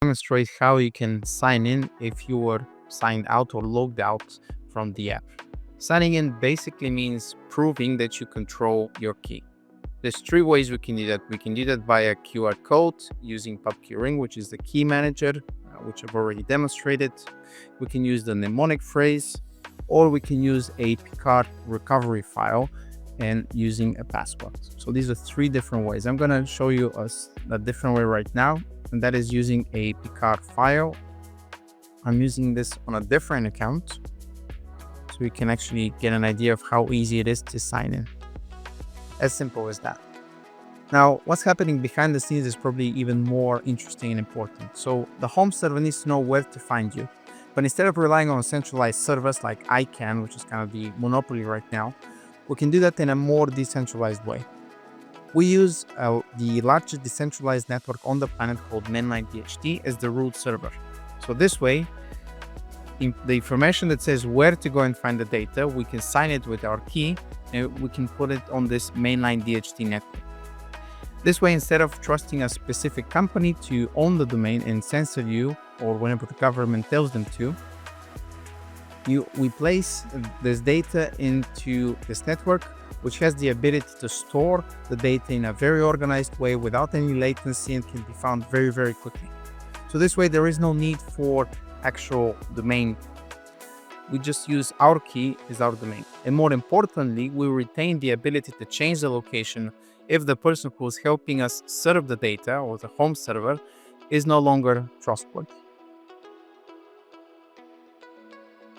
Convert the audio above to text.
demonstrate how you can sign in if you were signed out or logged out from the app. Signing in basically means proving that you control your key. There's three ways we can do that. We can do that via QR code using Pubky Ring, which is the key manager, which I've already demonstrated. We can use the mnemonic phrase, or we can use a Picard recovery file and using a password. So these are three different ways. I'm going to show you a different way right now, and that is using a Picard file. I'm using this on a different account, so you can actually get an idea of how easy it is to sign in. As simple as that. Now, what's happening behind the scenes is probably even more interesting and important. So the home server needs to know where to find you. But instead of relying on centralized servers like I can, which is kind of the monopoly right now, we can do that in a more decentralized way. We use the largest decentralized network on the planet called mainline DHT as the root server. So this way, the information that says where to go and find the data, we can sign it with our key and we can put it on this mainline DHT network. This way, instead of trusting a specific company to own the domain and censor you, or whenever the government tells them to, we place this data into this network, which has the ability to store the data in a very organized way without any latency and can be found very, very quickly. So this way, there is no need for actual domain. We just use our key as our domain. And more importantly, we retain the ability to change the location if the person who's helping us serve the data or the home server is no longer trustworthy.